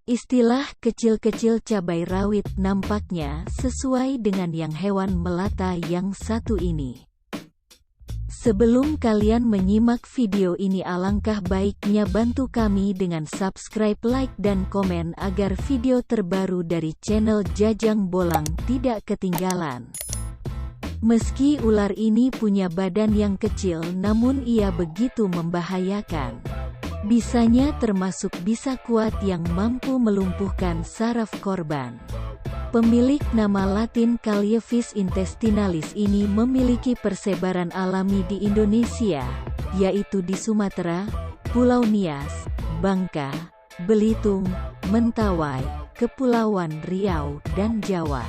Istilah kecil-kecil cabai rawit nampaknya sesuai dengan yang hewan melata yang satu ini. Sebelum kalian menyimak video ini, alangkah baiknya bantu kami dengan subscribe, like, dan komen agar video terbaru dari channel Jajang Bolang tidak ketinggalan. Meski ular ini punya badan yang kecil, namun ia begitu membahayakan. Bisanya termasuk bisa kuat yang mampu melumpuhkan saraf korban. Pemilik nama Latin Calyephes intestinalis ini memiliki persebaran alami di Indonesia, yaitu di Sumatera, Pulau Nias, Bangka, Belitung, Mentawai, Kepulauan Riau, dan Jawa.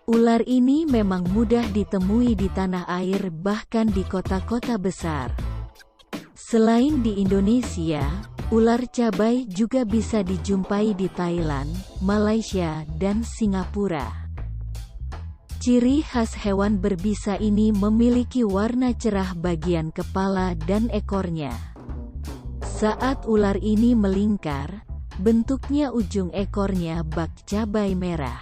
Ular ini memang mudah ditemui di tanah air, bahkan di kota-kota besar. Selain di Indonesia, ular cabai juga bisa dijumpai di Thailand, Malaysia, dan Singapura. Ciri khas hewan berbisa ini memiliki warna cerah bagian kepala dan ekornya. Saat ular ini melingkar, bentuknya ujung ekornya bak cabai merah.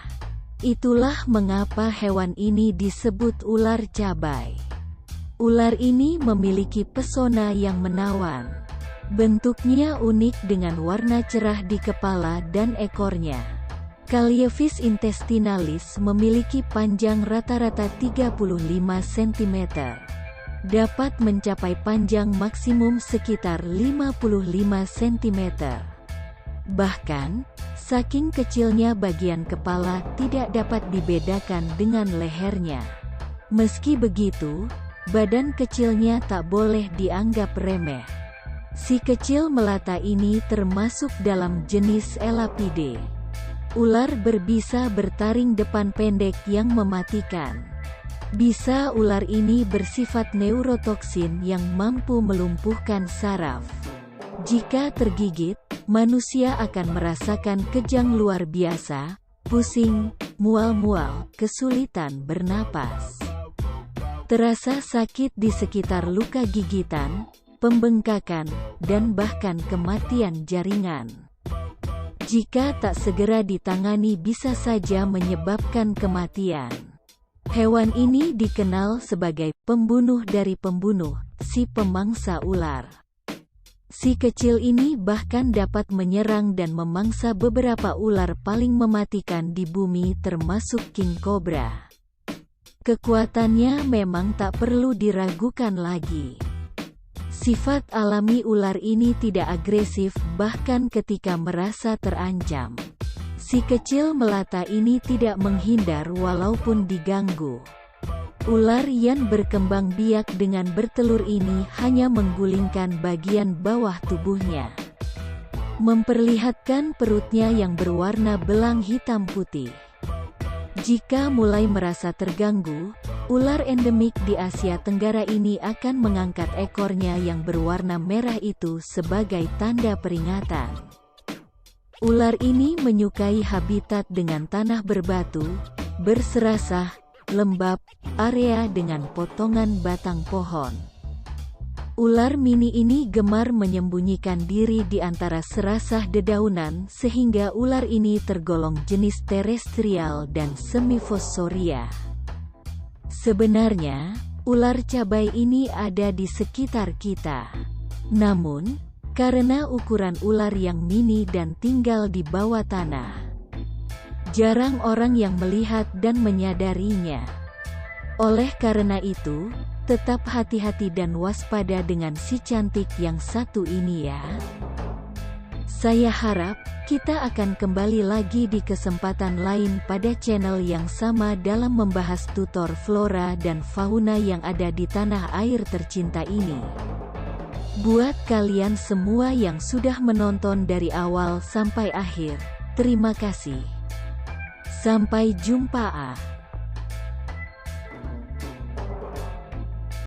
Itulah mengapa hewan ini disebut ular cabai. Ular ini memiliki pesona yang menawan. Bentuknya unik dengan warna cerah di kepala dan ekornya. Calyephes intestinalis memiliki panjang rata-rata 35 cm. Dapat mencapai panjang maksimum sekitar 55 cm. Bahkan, saking kecilnya bagian kepala tidak dapat dibedakan dengan lehernya. Meski begitu, badan kecilnya tak boleh dianggap remeh. Si kecil melata ini termasuk dalam jenis Elapidae. Ular berbisa bertaring depan pendek yang mematikan. Bisa ular ini bersifat neurotoksin yang mampu melumpuhkan saraf. Jika tergigit, manusia akan merasakan kejang luar biasa, pusing, mual-mual, kesulitan bernapas. Terasa sakit di sekitar luka gigitan, pembengkakan, dan bahkan kematian jaringan. Jika tak segera ditangani bisa saja menyebabkan kematian. Hewan ini dikenal sebagai pembunuh dari pembunuh, si pemangsa ular. Si kecil ini bahkan dapat menyerang dan memangsa beberapa ular paling mematikan di bumi termasuk king cobra. Kekuatannya memang tak perlu diragukan lagi. Sifat alami ular ini tidak agresif, bahkan ketika merasa terancam. Si kecil melata ini tidak menghindar walaupun diganggu. Ular yang berkembang biak dengan bertelur ini hanya menggulingkan bagian bawah tubuhnya, memperlihatkan perutnya yang berwarna belang hitam putih. Jika mulai merasa terganggu, ular endemik di Asia Tenggara ini akan mengangkat ekornya yang berwarna merah itu sebagai tanda peringatan. Ular ini menyukai habitat dengan tanah berbatu, berserasah, lembab, area dengan potongan batang pohon. Ular mini ini gemar menyembunyikan diri di antara serasah dedaunan sehingga ular ini tergolong jenis terestrial dan semifossoria. Sebenarnya, ular cabai ini ada di sekitar kita. Namun, karena ukuran ular yang mini dan tinggal di bawah tanah, jarang orang yang melihat dan menyadarinya. Oleh karena itu, tetap hati-hati dan waspada dengan si cantik yang satu ini ya. Saya harap kita akan kembali lagi di kesempatan lain pada channel yang sama dalam membahas tutor flora dan fauna yang ada di tanah air tercinta ini. Buat kalian semua yang sudah menonton dari awal sampai akhir, terima kasih. Sampai jumpa.